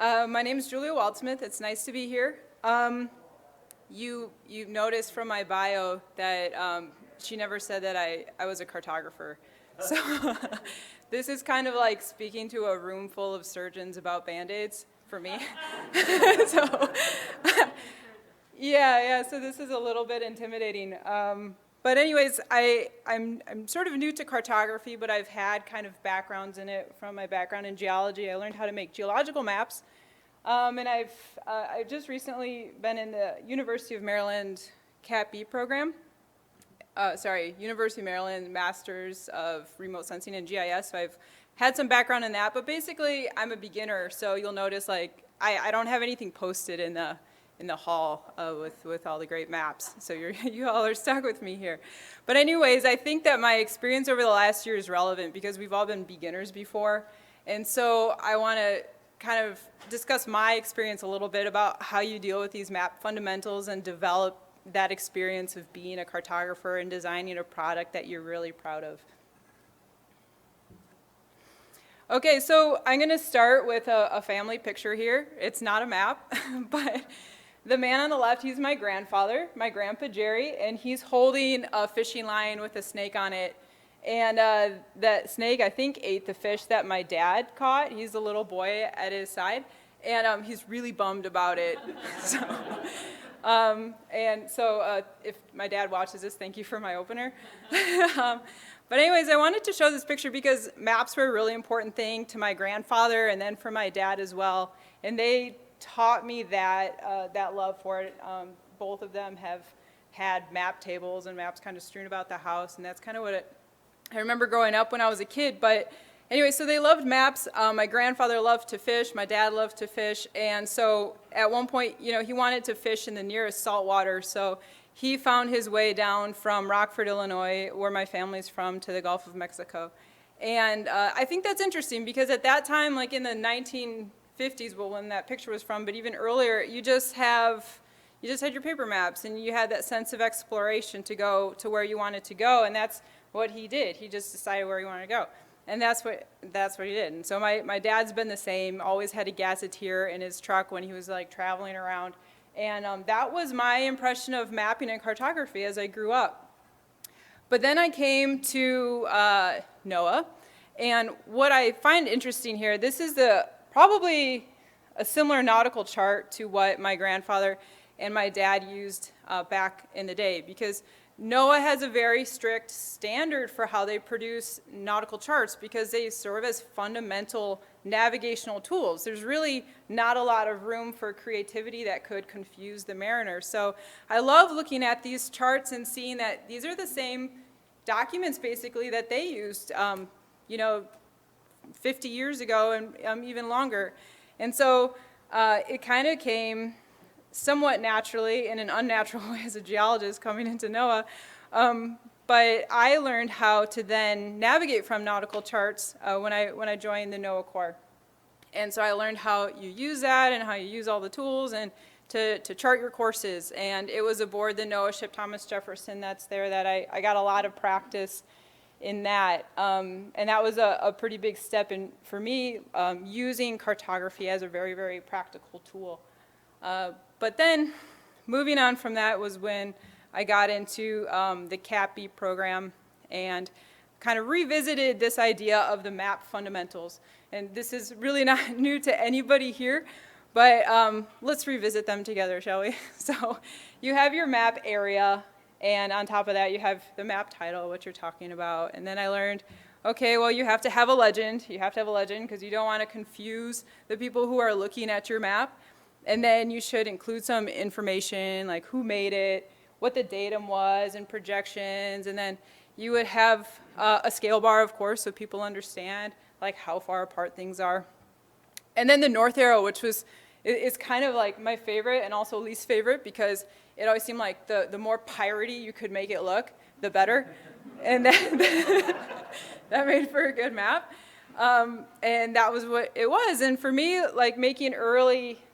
My name is Julia Waldsmith. It's nice to be here. You noticed from my bio that she never said that I was a cartographer. So this is kind of like speaking to a room full of surgeons about Band-Aids for me. So yeah, so this is a little bit intimidating. But anyways, I'm sort of new to cartography, but I've had kind of backgrounds in it from my background in geology. I learned how to make geological maps. And I've just recently been in the University of Maryland Cat B program. University of Maryland Masters of Remote Sensing and GIS. So I've had some background in that, but basically I'm a beginner. So you'll notice like I don't have anything posted in the hall with all the great maps. So you all are stuck with me here. But anyways, I think that my experience over the last year is relevant because we've all been beginners before. And so I want to kind of discuss my experience a little bit about how you deal with these map fundamentals and develop that experience of being a cartographer and designing a product that you're really proud of. Okay, so I'm going to start with a family picture here. It's not a map, but the man on the left, he's my grandfather, my grandpa Jerry, and he's holding a fishing line with a snake on it. And that snake, I think, ate the fish that my dad caught. He's the little boy at his side, and he's really bummed about it. So, if my dad watches this, thank you for my opener. But anyways, I wanted to show this picture because maps were a really important thing to my grandfather and then for my dad as well. And they taught me that love for it. Both of them have had map tables and maps kind of strewn about the house, and that's kind of what I remember growing up when I was a kid. But anyway, so they loved maps. My grandfather loved to fish. My dad loved to fish. And so at one point, he wanted to fish in the nearest saltwater. So he found his way down from Rockford, Illinois, where my family's from, to the Gulf of Mexico. And I think that's interesting because at that time, like in the 1950s, well, when that picture was from, but even earlier, you just had your paper maps, and you had that sense of exploration to go to where you wanted to go, and that's what he did. He just decided where he wanted to go, and that's what he did. And so my dad's been the same. Always had a gazetteer in his truck when he was like traveling around, and that was my impression of mapping and cartography as I grew up. But then I came to NOAA, and what I find interesting here, this is probably a similar nautical chart to what my grandfather and my dad used back in the day, because NOAA has a very strict standard for how they produce nautical charts because they serve as fundamental navigational tools. There's really not a lot of room for creativity that could confuse the mariner. So I love looking at these charts and seeing that these are the same documents basically that they used 50 years ago and even longer. And so it kind of came somewhat naturally in an unnatural way as a geologist coming into NOAA, but I learned how to then navigate from nautical charts when I joined the NOAA Corps. And so I learned how you use that and how you use all the tools and to chart your courses. And it was aboard the NOAA ship Thomas Jefferson that's there that I got a lot of practice in that. And that was a pretty big step for me, using cartography as a very, very practical tool. But then, moving on from that was when I got into the Cat B program and kind of revisited this idea of the map fundamentals. And this is really not new to anybody here, but let's revisit them together, shall we? So you have your map area, and on top of that you have the map title, what you're talking about. And then I learned, okay, well, you have to have a legend. You have to have a legend because you don't want to confuse the people who are looking at your map. And then you should include some information like who made it, what the datum was, and projections. And then you would have a scale bar, of course, so people understand like how far apart things are. And then the north arrow, which is kind of like my favorite and also least favorite because it always seemed like the more piratey you could make it look, the better. And that made for a good map. And that was what it was. And for me, like making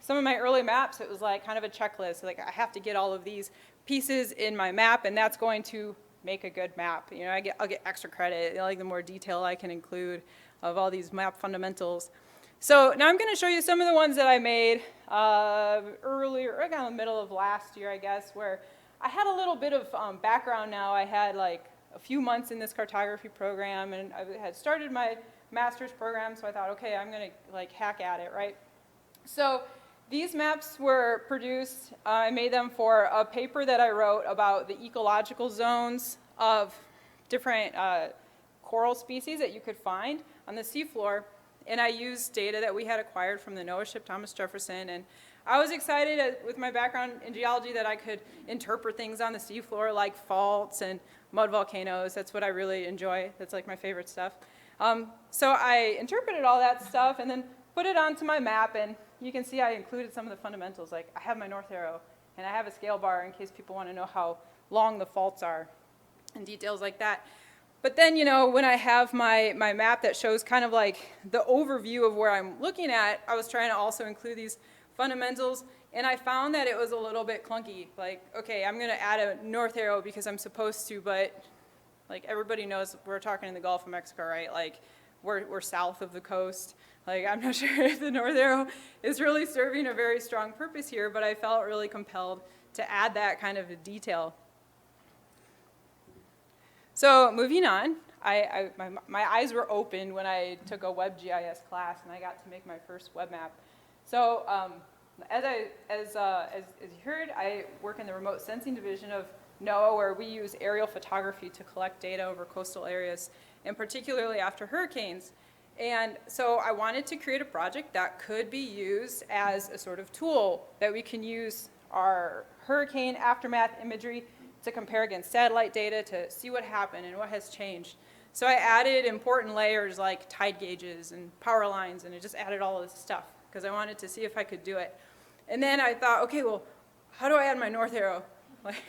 some of my early maps, it was like kind of a checklist. Like I have to get all of these pieces in my map, and that's going to make a good map. I'll get extra credit, like the more detail I can include of all these map fundamentals. So now I'm going to show you some of the ones that I made earlier, kind of the middle of last year, I guess, where I had a little bit of background now. I had like a few months in this cartography program, and I had started my master's program, so I thought, okay, I'm going to like hack at it, right? So these maps were produced, I made them for a paper that I wrote about the ecological zones of different coral species that you could find on the seafloor. And I used data that we had acquired from the NOAA ship Thomas Jefferson. And I was excited with my background in geology that I could interpret things on the seafloor like faults and mud volcanoes. That's what I really enjoy. That's like my favorite stuff. So I interpreted all that stuff and then put it onto my map. And you can see I included some of the fundamentals. Like I have my north arrow and I have a scale bar in case people want to know how long the faults are and details like that. But then, you know, when I have my map that shows kind of like the overview of where I'm looking at, I was trying to also include these fundamentals, and I found that it was a little bit clunky. Like, okay, I'm going to add a north arrow because I'm supposed to, but like everybody knows we're talking in the Gulf of Mexico, right? Like we're south of the coast. Like I'm not sure if the north arrow is really serving a very strong purpose here, but I felt really compelled to add that kind of a detail. So moving on, my eyes were opened when I took a webGIS class and I got to make my first web map. So as you heard, I work in the remote sensing division of NOAA, where we use aerial photography to collect data over coastal areas, and particularly after hurricanes. And so I wanted to create a project that could be used as a sort of tool that we can use our hurricane aftermath imagery to compare against satellite data to see what happened and what has changed. So I added important layers like tide gauges and power lines, and I just added all of this stuff because I wanted to see if I could do it. And then I thought, okay, well, how do I add my north arrow? Like,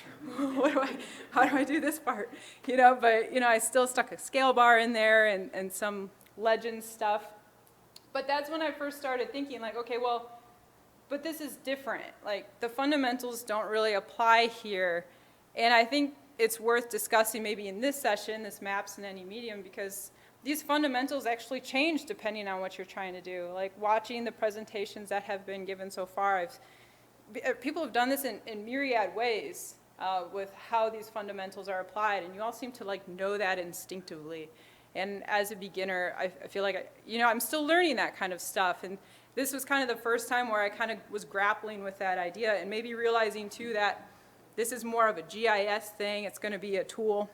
how do I do this part? You know, but you know, I still stuck a scale bar in there and some legend stuff. But that's when I first started thinking like, okay, well, but this is different. Like the fundamentals don't really apply here. And I think it's worth discussing maybe in this session, this maps in any medium, because these fundamentals actually change depending on what you're trying to do. Like watching the presentations that have been given so far, people have done this in myriad ways with how these fundamentals are applied, and you all seem to like know that instinctively. And as a beginner, I feel like, I'm still learning that kind of stuff. And this was kind of the first time where I kind of was grappling with that idea and maybe realizing too that this is more of a GIS thing. It's going to be a tool.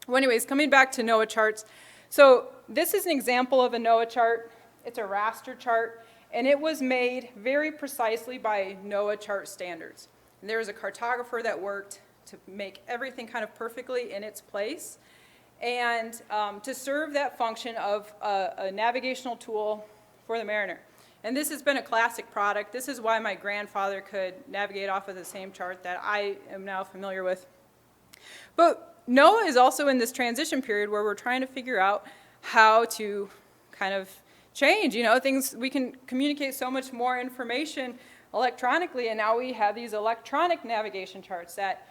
Well, anyways, coming back to NOAA charts. So this is an example of a NOAA chart. It's a raster chart, and it was made very precisely by NOAA chart standards. And there was a cartographer that worked to make everything kind of perfectly in its place, and to serve that function of a navigational tool for the mariner. And this has been a classic product. This is why my grandfather could navigate off of the same chart that I am now familiar with. But NOAA is also in this transition period where we're trying to figure out how to kind of change, things. We can communicate so much more information electronically, and now we have these electronic navigation charts that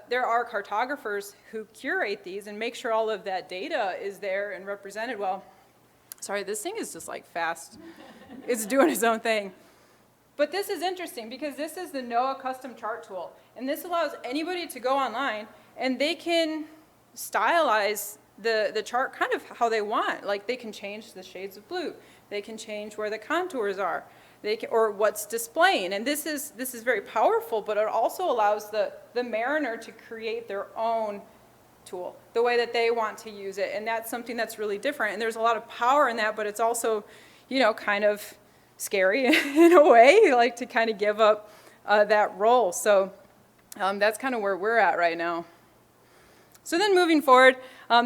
there are cartographers who curate these and make sure all of that data is there and represented well. Sorry, this thing is just like fast. It's doing its own thing. But this is interesting because this is the NOAA custom chart tool. And this allows anybody to go online and they can stylize the chart kind of how they want. Like they can change the shades of blue. They can change where the contours are. Or what's displaying. And this is very powerful, but it also allows the mariner to create their own tool, the way that they want to use it. And that's something that's really different. And there's a lot of power in that, but it's also, kind of scary in a way, like to kind of give up that role. So that's kind of where we're at right now. So then moving forward,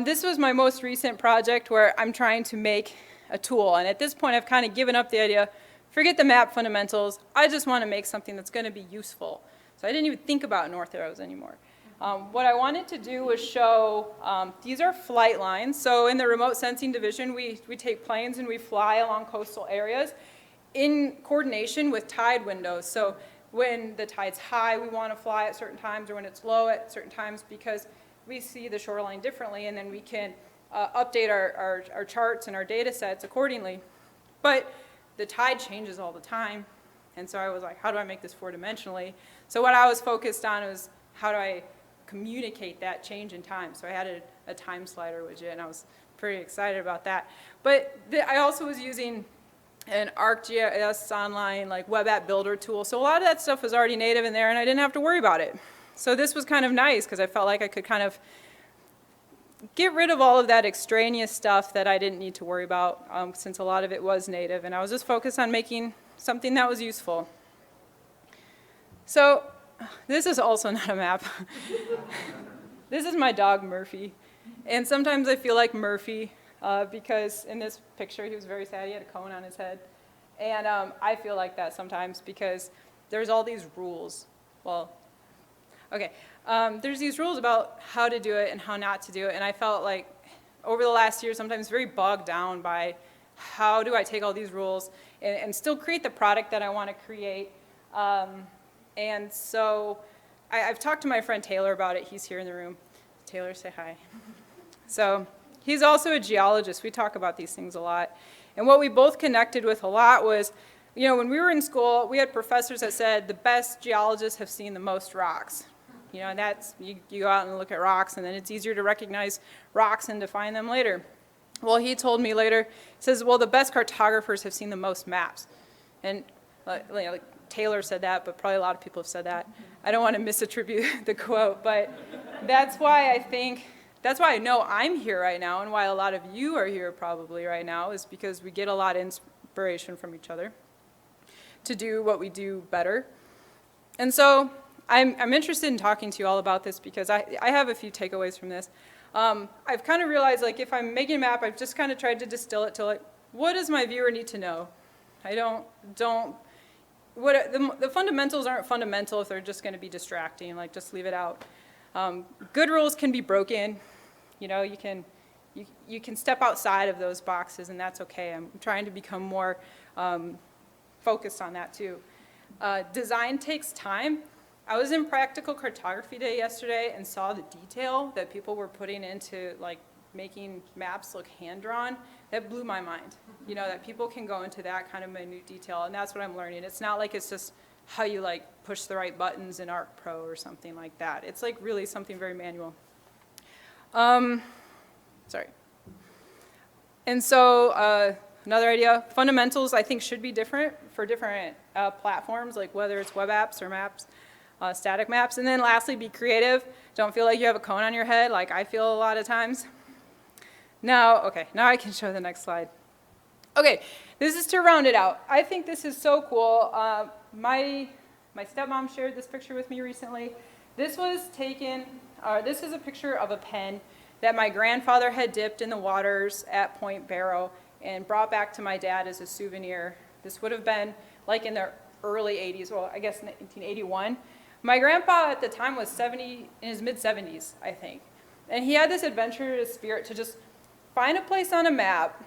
this was my most recent project where I'm trying to make a tool. And at this point, I've kind of given up the idea, forget the map fundamentals, I just want to make something that's going to be useful. So I didn't even think about north arrows anymore. What I wanted to do was show, these are flight lines. So in the remote sensing division, we take planes and we fly along coastal areas in coordination with tide windows. So when the tide's high, we want to fly at certain times, or when it's low at certain times, because we see the shoreline differently, and then we can update our charts and our data sets accordingly. But the tide changes all the time, and so I was like, how do I make this 4-dimensionally? So what I was focused on was how do I communicate that change in time? So I had a time slider widget, and I was pretty excited about that. But I also was using an ArcGIS online like web app builder tool. So a lot of that stuff was already native in there, and I didn't have to worry about it. So this was kind of nice because I felt like I could kind of get rid of all of that extraneous stuff that I didn't need to worry about since a lot of it was native, and I was just focused on making something that was useful. So this is also not a map. This is my dog Murphy, and sometimes I feel like Murphy because in this picture he was very sad. He had a cone on his head, and I feel like that sometimes because there's all these rules. Well, okay. There's these rules about how to do it and how not to do it, and I felt like over the last year sometimes very bogged down by how do I take all these rules and still create the product that I want to create. And so I've talked to my friend Taylor about it. He's here in the room. Taylor, say hi. So he's also a geologist. We talk about these things a lot. And what we both connected with a lot was, you know, when we were in school, we had professors that said the best geologists have seen the most rocks. You know, and that's, you go out and look at rocks, and then it's easier to recognize rocks and define them later. Well, he told me later, he says, well, the best cartographers have seen the most maps. And like Taylor said that, but probably a lot of people have said that. I don't want to misattribute the quote, but that's why I know I'm here right now, and why a lot of you are here probably right now, is because we get a lot of inspiration from each other to do what we do better. And so I'm interested in talking to you all about this because I have a few takeaways from this. I've kind of realized, like, if I'm making a map, I've just kind of tried to distill it to, like, what does my viewer need to know? The fundamentals aren't fundamental if they're just going to be distracting, like, just leave it out. Good rules can be broken. You know, you can step outside of those boxes, and that's okay. I'm trying to become more focused on that, too. Design takes time. I was in practical cartography day yesterday and saw the detail that people were putting into, like, making maps look hand-drawn. That blew my mind. You know, that people can go into that kind of minute detail, and that's what I'm learning. It's not like it's just how you, like, push the right buttons in Arc Pro or something like that. It's, like, really something very manual. Sorry. And so another idea, fundamentals I think should be different for different platforms, like whether it's web apps or maps. Static maps. And then lastly, be creative. Don't feel like you have a cone on your head like I feel a lot of times. Now I can show the next slide. Okay, this is to round it out. I think this is so cool. My stepmom shared this picture with me recently. This was taken, this is a picture of a pen that my grandfather had dipped in the waters at Point Barrow and brought back to my dad as a souvenir. This would have been like in the early 80s, well, I guess 1981. My grandpa at the time was in his mid-70s, I think. And he had this adventurous spirit to just find a place on a map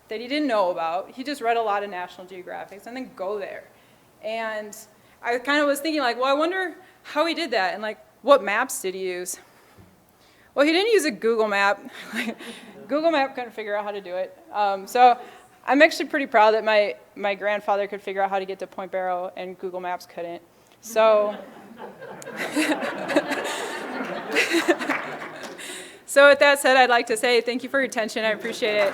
that he didn't know about. He just read a lot of National Geographics and then go there. And I kind of was thinking, like, well, I wonder how he did that and, like, what maps did he use? Well, he didn't use a Google map. Google Map couldn't figure out how to do it. So I'm actually pretty proud that my grandfather could figure out how to get to Point Barrow and Google Maps couldn't. So, so with that said, I'd like to say thank you for your attention. I appreciate it.